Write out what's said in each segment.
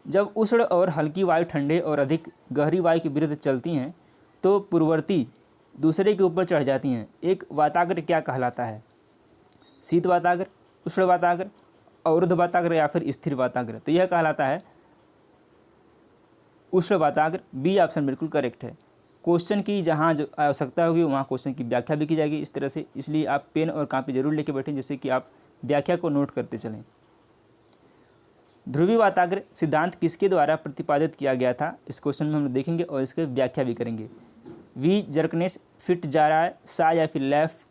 जब उष्ण और हल्की वायु ठंडे और अधिक गहरी वायु के विरुद्ध चलती हैं तो पूर्ववर्ती दूसरे के ऊपर चढ़ जाती हैं। एक वाताग्र क्या कहलाता है? शीत वाताग्र, उष्ण वाताग्र, अवरुद्ध वाताग्र या फिर स्थिर वाताग्र? तो यह कहलाता है उष्ण वाताग्र। बी ऑप्शन बिल्कुल करेक्ट है। क्वेश्चन की जहाँ जो आवश्यकता होगी वहाँ क्वेश्चन की व्याख्या भी की जाएगी इस तरह से, इसलिए आप पेन और कापी जरूर लेके बैठें जिससे कि आप व्याख्या को नोट करते चलें। ध्रुवीय वाताग्र सिद्धांत किसके द्वारा प्रतिपादित किया गया था? इस क्वेश्चन में हम देखेंगे और इसकी व्याख्या भी करेंगे। वी जर्कनेस, फिट जारा, सा या फिर लेफ्ट?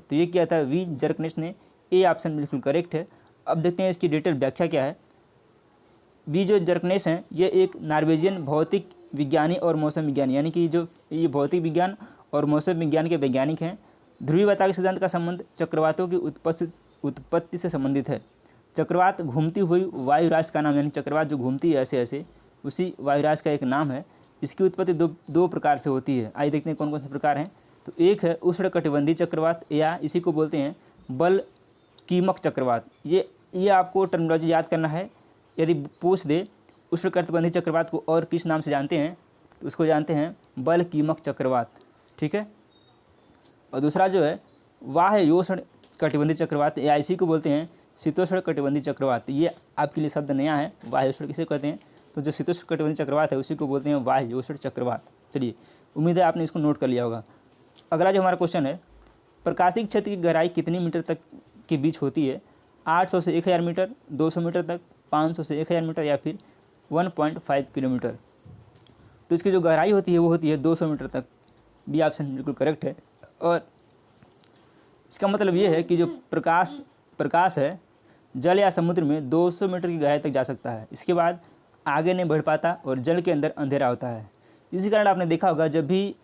तो ये क्या था? वी जर्कनेस ने। ए ऑप्शन बिल्कुल करेक्ट है। अब देखते हैं इसकी डिटेल व्याख्या क्या है। वी जो जर्कनेस हैं ये एक नॉर्वेजियन भौतिक विज्ञानी और मौसम विज्ञानी, यानी कि जो ये भौतिक विज्ञान और मौसम विज्ञान के वैज्ञानिक हैं। ध्रुवीय वाताग्र सिद्धांत का संबंध चक्रवातों की उत्पत्ति से संबंधित है। चक्रवात घूमती हुई वायु राशि का नाम, यानी चक्रवात जो घूमती है ऐसे ऐसे, उसी वायु राशि का एक नाम है। इसकी उत्पत्ति दो प्रकार से होती है। आइए देखते हैं कौन कौन से प्रकार हैं। तो एक है उष्णकटिबंधीय चक्रवात, या इसी को बोलते हैं बल कीमक चक्रवात। ये आपको टर्मिनोलॉजी याद करना है। यदि पूछ दे उष्णकटिबंधीय चक्रवात को और किस नाम से जानते हैं तो उसको जानते हैं बल कीमक चक्रवात। ठीक है। और दूसरा जो है वाह्योष्ण कटिबंधीय चक्रवात, या इसी को बोलते हैं शीतोष्ण कटिबंधीय चक्रवात। ये आपके लिए शब्द नया है। वाह्योष्ण किसे कहते हैं? तो जो शीतोष्ण कटिबंधीय चक्रवात है उसी को बोलते हैं वाह्योष्ण चक्रवात। चलिए, उम्मीद है आपने इसको नोट कर लिया होगा। अगला जो हमारा क्वेश्चन है, प्रकाशिक क्षेत्र की गहराई कितनी मीटर तक के बीच होती है? 800 से 1000 मीटर, 200 मीटर तक, 500 से 1000 मीटर या फिर 1.5 किलोमीटर? तो इसकी जो गहराई होती है वो होती है 200 मीटर तक। बी ऑप्शन बिल्कुल करेक्ट है। और इसका मतलब ये है कि जो प्रकाश है जल या समुद्र में 200 मीटर की गहराई तक जा सकता है। इसके बाद आगे नहीं बढ़ पाता और जल के अंदर अंधेरा होता है। इसी कारण आपने देखा होगा जब भी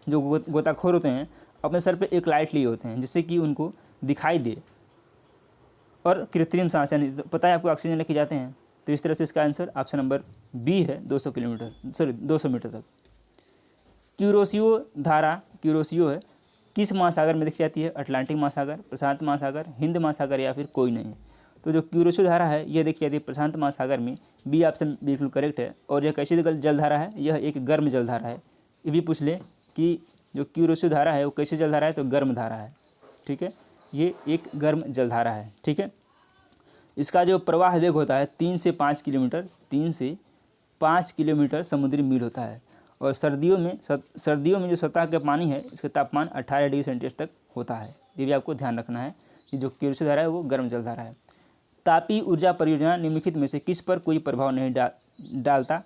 जो गोताखोर होते हैं अपने सर पे एक लाइट लिए होते हैं जिससे कि उनको दिखाई दे। और कृत्रिम सांस, यानी पता है आपको ऑक्सीजन लेके जाते हैं। तो इस तरह से इसका आंसर ऑप्शन नंबर बी है, 200 मीटर तक। क्यूरोसियो है किस महासागर में देखी जाती है? अटलांटिक महासागर, प्रशांत महासागर, हिंद महासागर या फिर कोई नहीं? तो जो क्यूरोसियो धारा है यह देखी जाती है प्रशांत महासागर में। बी ऑप्शन बिल्कुल करेक्ट है। और यह कैसी जलधारा है? यह एक गर्म जलधारा है। ये भी पूछ ले कि जो क्यूरोसियो धारा है वो कैसी जलधारा है? तो गर्म धारा है। ठीक है, ये एक गर्म जलधारा है। ठीक है। इसका जो प्रवाह वेग होता है 3 से 5 किलोमीटर, 3 से 5 किलोमीटर समुद्री मील होता है। और सर्दियों में जो सतह का पानी है इसका तापमान 18 डिग्री सेंटीग्रेड तक होता है। ये भी आपको ध्यान रखना है कि जो क्यूरोसियो धारा है वो गर्म जलधारा है। तापीय ऊर्जा परियोजना निम्नलिखित में से किस पर कोई प्रभाव नहीं डालता?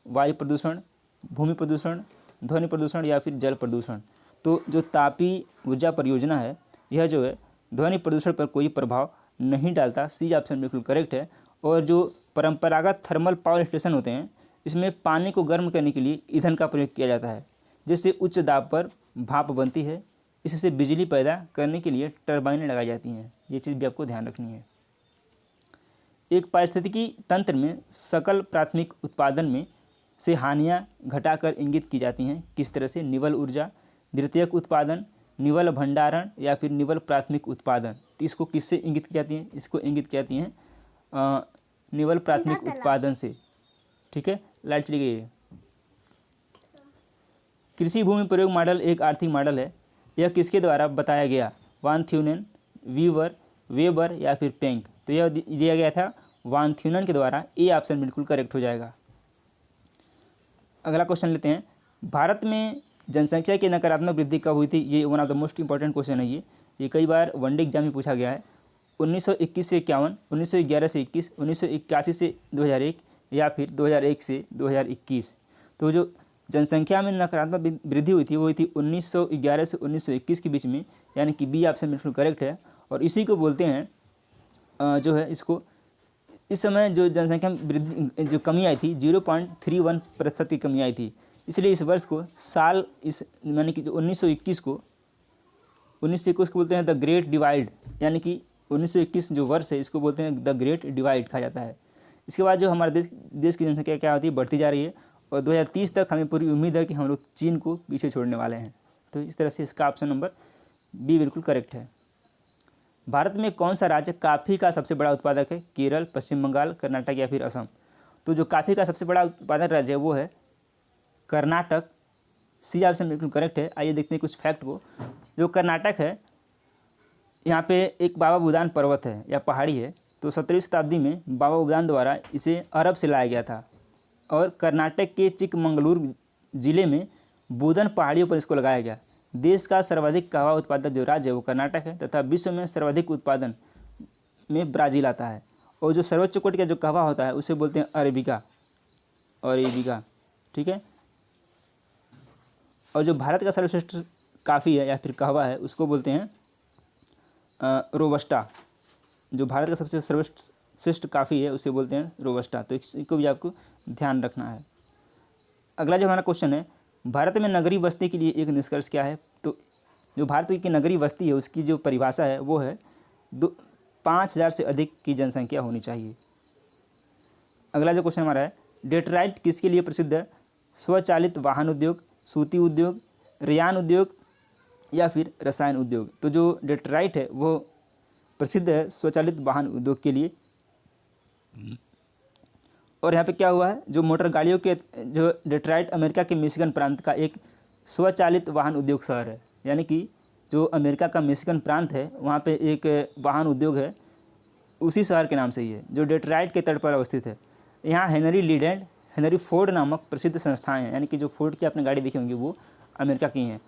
वायु प्रदूषण, भूमि प्रदूषण, ध्वनि प्रदूषण या फिर जल प्रदूषण? तो जो तापीय ऊर्जा परियोजना है यह जो है ध्वनि प्रदूषण पर कोई प्रभाव नहीं डालता। सी ऑप्शन बिल्कुल करेक्ट है। और जो परंपरागत थर्मल पावर स्टेशन होते हैं इसमें पानी को गर्म करने के लिए ईंधन का प्रयोग किया जाता है जिससे उच्च दाब पर भाप बनती है। इससे बिजली पैदा करने के लिए टरबाइनें लगाई जाती हैं। ये चीज़ भी आपको ध्यान रखनी है। एक पारिस्थितिकी तंत्र में सकल प्राथमिक उत्पादन में से हानियाँ घटाकर इंगित की जाती हैं किस तरह से? निवल ऊर्जा, द्वितीयक उत्पादन, निवल भंडारण या फिर निवल प्राथमिक उत्पादन? तो इसको किससे इंगित की जाती हैं? इसको इंगित की जाती हैं निवल प्राथमिक उत्पादन से। ठीक है, लाइट चली गई है। कृषि भूमि प्रयोग मॉडल एक आर्थिक मॉडल है। यह किसके द्वारा बताया गया? वान थ्यूनेन, वेबर या फिर पेंक? तो यह दिया गया था वान थ्यूनेन के द्वारा। ए ऑप्शन बिल्कुल करेक्ट हो जाएगा। अगला क्वेश्चन लेते हैं। भारत में जनसंख्या की नकारात्मक वृद्धि कब हुई थी? ये one of the most important question है। ये कई बार वनडे एग्जाम में पूछा गया है। 1921 से 51, 1911 से 21, 1981 से 2001 या फिर 2001 से 2021? तो जो जनसंख्या में नकारात्मक वृद्धि हुई थी वो हुई थी 1911 से 1921 के बीच में, यानी कि बी ऑप्शन बिल्कुल करेक्ट है। और इसी को बोलते हैं जो है इसको, इस समय जो जनसंख्या में वृद्धि जो कमी आई थी 0.31% की कमी आई थी। इसलिए इस वर्ष को साल इस यानी कि जो 1921 को बोलते हैं द ग्रेट डिवाइड, यानी कि 1921 जो वर्ष है इसको बोलते हैं द ग्रेट डिवाइड कहा जाता है। इसके बाद जो हमारे देश की जनसंख्या क्या होती है? बढ़ती जा रही है। और 2030 तक हमें पूरी उम्मीद है कि हम लोग चीन को पीछे छोड़ने वाले हैं। तो इस तरह से इसका ऑप्शन नंबर बी बिल्कुल करेक्ट है। भारत में कौन सा राज्य कॉफ़ी का सबसे बड़ा उत्पादक है? केरल, पश्चिम बंगाल, कर्नाटक या फिर असम? तो जो कॉफ़ी का सबसे बड़ा उत्पादक राज्य है वो है कर्नाटक। सी ऑप्शन बिल्कुल करेक्ट है। आइए देखते हैं कुछ फैक्ट को। जो कर्नाटक है, यहाँ पे एक बाबा बुदान पर्वत है या पहाड़ी है। तो 17वीं शताब्दी में बाबा बुदान द्वारा इसे अरब से लाया गया था और कर्नाटक के चिकमंगलूर जिले में बुदन पहाड़ियों पर इसको लगाया गया। देश का सर्वाधिक कहवा उत्पादक जो राज्य है वो कर्नाटक है तथा विश्व में सर्वाधिक उत्पादन में ब्राज़ील आता है। और जो सर्वोच्च कोटि का जो कहवा होता है उसे बोलते हैं अरेबिका, अरेबिका, ठीक है। और जो भारत का सर्वश्रेष्ठ काफ़ी है या फिर कहवा है उसको बोलते हैं रोबस्टा। जो भारत का सबसे सर्वश्रेष्ठ काफ़ी है उसे बोलते हैं रोबस्टा। तो इसको भी आपको ध्यान रखना है। अगला जो हमारा क्वेश्चन है, भारत में नगरीय बस्ती के लिए एक निष्कर्ष क्या है। तो जो भारत की नगरीय बस्ती है उसकी जो परिभाषा है वो है 5,000 से अधिक की जनसंख्या होनी चाहिए। अगला जो क्वेश्चन हमारा है, डेट्राइट किसके लिए प्रसिद्ध है। स्वचालित वाहन उद्योग, सूती उद्योग, रेयान उद्योग या फिर रसायन उद्योग। तो जो डेट्राइट है वो प्रसिद्ध है स्वचालित वाहन उद्योग के लिए। और यहाँ पे क्या हुआ है, जो मोटर गाड़ियों के जो डेट्राइट अमेरिका के मिशिगन प्रांत का एक स्वचालित वाहन उद्योग शहर है। यानी कि जो अमेरिका का मिशिगन प्रांत है वहाँ पे एक वाहन उद्योग है, उसी शहर के नाम से ही है जो डेट्राइट के तट पर अवस्थित है। यहाँ Henry lead and Henry Ford नामक प्रसिद्ध संस्थाएं हैं। यानी कि जो फोर्ड की आपने गाड़ी देखी होंगी वो अमेरिका की हैं।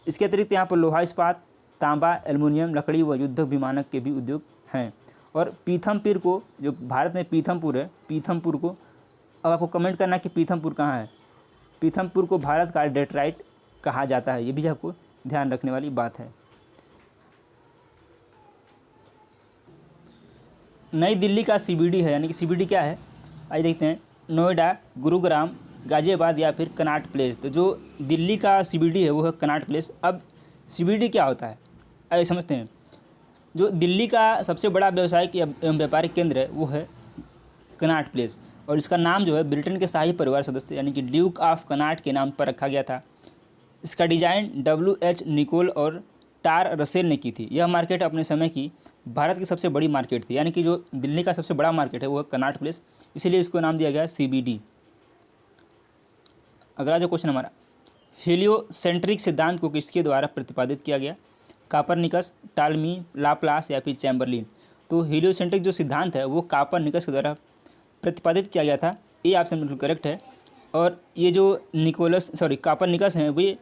इसके अतिरिक्त यहाँ पर लोहा इस्पात, तांबा, एल्युमिनियम, लकड़ी व युद्धक विमानक के भी उद्योग हैं। और पीथमपुर को, जो भारत में पीथमपुर है, पीथमपुर को, अब आपको कमेंट करना कि पीथमपुर कहाँ है। पीथमपुर को भारत का डेट्राइट कहा जाता है, ये भी आपको ध्यान रखने वाली बात है। नई दिल्ली का सीबीडी है, यानी कि सीबीडी क्या है आइए देखते हैं। नोएडा, गुरुग्राम, गाजियाबाद या फिर कनॉट प्लेस। तो जो दिल्ली का सीबीडी है वो है कनॉट प्लेस। अब सीबीडी क्या होता है आइए समझते हैं। जो दिल्ली का सबसे बड़ा व्यवसायिक एवं व्यापारिक केंद्र है वो है कनॉट प्लेस और इसका नाम जो है ब्रिटेन के शाही परिवार सदस्य यानी कि ड्यूक ऑफ कनॉट के नाम पर रखा गया था। इसका डिजाइन WH निकोल और टार रसेल ने की थी। यह मार्केट अपने समय की भारत की सबसे बड़ी मार्केट थी। यानी कि जो दिल्ली का सबसे बड़ा मार्केट है वो है कनॉट प्लेस, इसीलिए इसको नाम दिया गया CBD। अगला जो क्वेश्चन हमारा, हेलियोसेंट्रिक सिद्धांत को किसके द्वारा प्रतिपादित किया गया। कापरनिकस, टालमी, लाप्लास या फिर चैम्बरलिन। तो हेलियोसेंट्रिक जो सिद्धांत है वो कापरनिकस के द्वारा प्रतिपादित किया गया था, ये ऑप्शन बिल्कुल करेक्ट है। और ये जो कापरनिकस हैं वे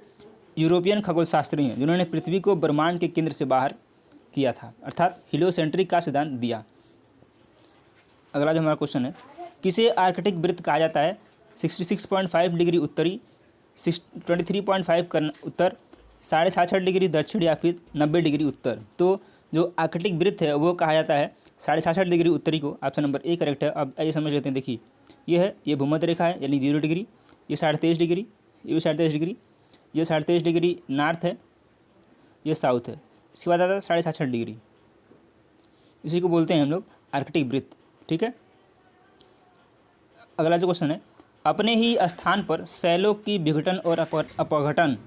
यूरोपियन खगोलशास्त्री हैं जिन्होंने पृथ्वी को ब्रह्मांड के केंद्र से बाहर किया था, अर्थात हेलियोसेंट्रिक का सिद्धांत दिया। अगला जो हमारा क्वेश्चन है, किसे आर्कटिक वृत्त कहा जाता है। 66.5 डिग्री उत्तरी, 23.5 उत्तर, 66.5 डिग्री दक्षिण या फिर 90 डिग्री उत्तर। तो जो आर्कटिक वृत्त है वो कहा जाता है 66.5 डिग्री उत्तरी को। ऑप्शन नंबर ए करेक्ट है। अब आइए समझ लेते हैं। देखिए ये भूमध्य रेखा है यानी 0 डिग्री, ये 23.5 डिग्री, ये भी 23.5 डिग्री, ये 23.5 डिग्री नॉर्थ है, ये साउथ है। इसके बाद आता है 66.5 डिग्री, इसी को बोलते हैं हम लोग आर्कटिक वृत्त, ठीक है। अगला जो क्वेश्चन है, अपने ही स्थान पर शैलों की विघटन और अपघटन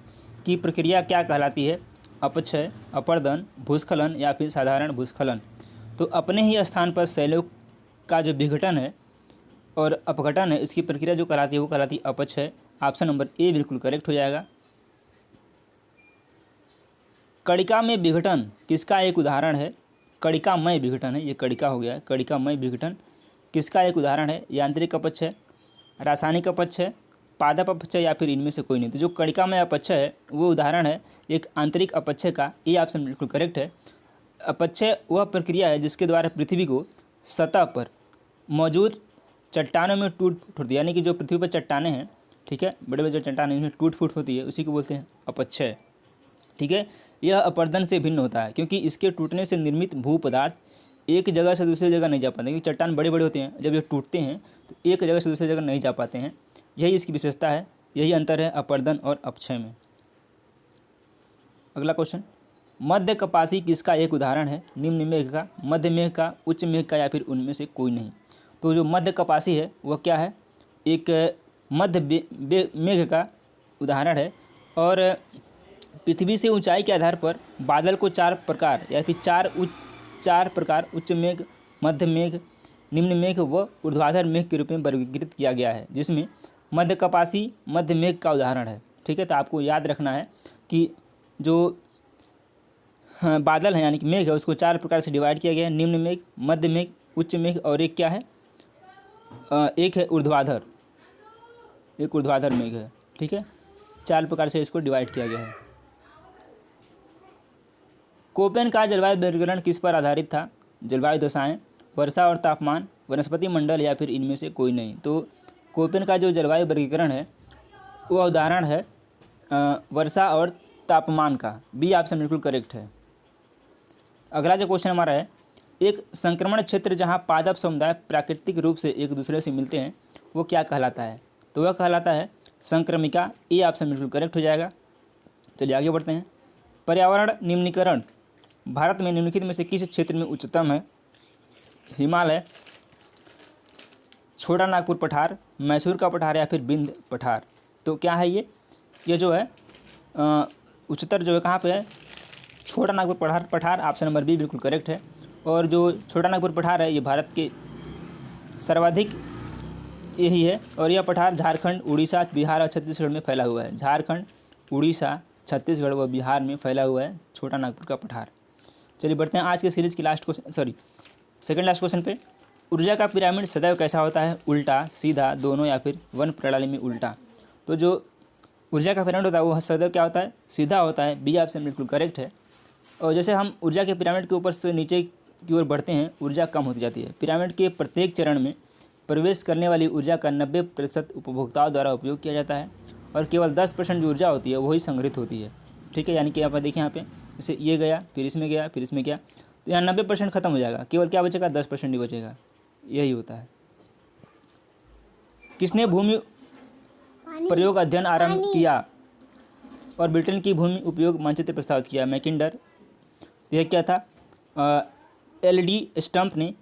की प्रक्रिया क्या कहलाती है। अपक्षय, अपर्दन, भूस्खलन या फिर साधारण भूस्खलन। तो अपने ही स्थान पर शैलों का जो विघटन है और अपघटन है इसकी प्रक्रिया जो कहलाती है वो कहलाती है अपक्षय। ऑप्शन नंबर ए बिल्कुल करेक्ट हो जाएगा। कणिका में विघटन किसका एक उदाहरण है। कणिकामय विघटन है, ये कणिका हो गया। कणिकामय विघटन किसका एक उदाहरण है। यांत्रिक अपक्षय, रासायनिक अपक्षय, पादप अपक्षय या फिर इनमें से कोई नहीं। तो जो कणिकामय अपक्षय है वो उदाहरण है एक आंतरिक अपक्षय का, ये ऑप्शन बिल्कुल करेक्ट है। अपक्षय वह प्रक्रिया है जिसके द्वारा पृथ्वी को सतह पर मौजूद चट्टानों में टूट फूट होती है। यानी कि जो पृथ्वी पर चट्टानें हैं, ठीक है, बड़े बड़े जो चट्टानें इनमें टूट फूट होती है उसी को बोलते हैं अपक्षय, ठीक है। यह अपर्दन से भिन्न होता है क्योंकि इसके टूटने से निर्मित भू पदार्थ एक जगह से दूसरी जगह नहीं जा पाते, क्योंकि चट्टान बड़े बड़े होते हैं, जब ये टूटते हैं तो एक जगह से दूसरी जगह नहीं जा पाते हैं। यही इसकी विशेषता है, यही अंतर है अपर्दन और अपक्षय में। अगला क्वेश्चन, मध्य कपासी किसका एक उदाहरण है। निम्न मेघ का, मध्य मेघ का, उच्च मेघ का या फिर उनमें से कोई नहीं। तो जो मध्य कपासी है वह क्या है, एक मध्य मेघ का उदाहरण है। और पृथ्वी से ऊंचाई के आधार पर बादल को 4 प्रकार या फिर 4 प्रकार, उच्च मेघ, मध्य मेघ, निम्न मेघ व ऊर्ध्वाधर मेघ के रूप में वर्गीकृत किया गया है, जिसमें मध्य कपासी मध्य मेघ का उदाहरण है। ठीक है, तो आपको याद रखना है कि जो बादल है यानी कि मेघ है उसको 4 प्रकार से डिवाइड किया गया है। निम्न मेघ, मध्य मेघ, उच्च मेघ और एक क्या है, एक है ऊर्ध्वाधर, एक ऊर्ध्वाधर मेघ है। ठीक है, 4 प्रकार से इसको डिवाइड किया गया है। कोपेन का जलवायु वर्गीकरण किस पर आधारित था? जलवायु दशाएं, वर्षा और तापमान, वनस्पति मंडल या फिर इनमें से कोई नहीं। तो कोपेन का जो जलवायु वर्गीकरण है वो उदाहरण है वर्षा और तापमान का। बी ऑप्शन बिल्कुल करेक्ट है। अगला जो क्वेश्चन हमारा है, एक संक्रमण क्षेत्र जहां पादप समुदाय प्राकृतिक रूप से एक दूसरे से मिलते हैं वो क्या कहलाता है? तो वह कहलाता है संक्रमिका। ए ऑप्शन बिल्कुल करेक्ट हो जाएगा। चलिए आगे बढ़ते हैं। पर्यावरण निम्नीकरण भारत में निम्नलिखित में से किस क्षेत्र में उच्चतम है? हिमालय, छोटा नागपुर पठार, मैसूर का पठार या फिर बिंद पठार। तो क्या है ये जो है उच्चतर जो है कहाँ पे है? छोटा नागपुर पठार ऑप्शन नंबर बी बिल्कुल करेक्ट है। और जो छोटा नागपुर पठार है ये भारत के सर्वाधिक यही है, और यह पठार झारखंड, उड़ीसा, बिहार और छत्तीसगढ़ में फैला हुआ है। झारखंड, उड़ीसा, छत्तीसगढ़ व बिहार में फैला हुआ है छोटा नागपुर का पठार। चलिए बढ़ते हैं आज के सीरीज़ की सेकंड लास्ट क्वेश्चन पे। ऊर्जा का पिरामिड सदैव कैसा होता है? उल्टा, सीधा, दोनों या फिर वन प्रणाली में उल्टा। तो जो ऊर्जा का पिरामिड होता है वो सदैव क्या होता है? सीधा होता है। बी ऑप्शन बिल्कुल करेक्ट है। और जैसे हम ऊर्जा के पिरामिड के ऊपर से नीचे की ओर बढ़ते हैं ऊर्जा कम होती जाती है। पिरामिड के प्रत्येक चरण में प्रवेश करने वाली ऊर्जा का 90% उपभोक्ताओं द्वारा उपयोग किया जाता है और केवल 10% जो ऊर्जा होती है वही संग्रहित होती है। ठीक है, यानी कि आप देखिए यहाँ पे जैसे ये गया, फिर इसमें गया, फिर इसमें गया, तो यहाँ 90% खत्म हो जाएगा, केवल क्या बचेगा? 10% ही बचेगा। यही होता है। किसने भूमि प्रयोग अध्ययन आरंभ किया और ब्रिटेन की भूमि उपयोग मानचित्र प्रस्तावित किया? मैकिंडर। यह क्या था? LD स्टम्प ने।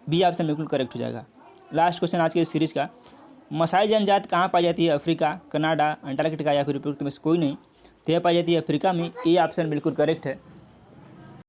बी ऑप्शन बिल्कुल करेक्ट हो जाएगा। लास्ट क्वेश्चन आज के इस सीरीज़ का, मसाई जनजाति कहाँ पाई जाती है? अफ्रीका, कनाडा, अंटार्कटिका या फिर उपयुक्त में से कोई नहीं। तो यह पाई जाती है अफ्रीका में। ए ऑप्शन बिल्कुल करेक्ट है।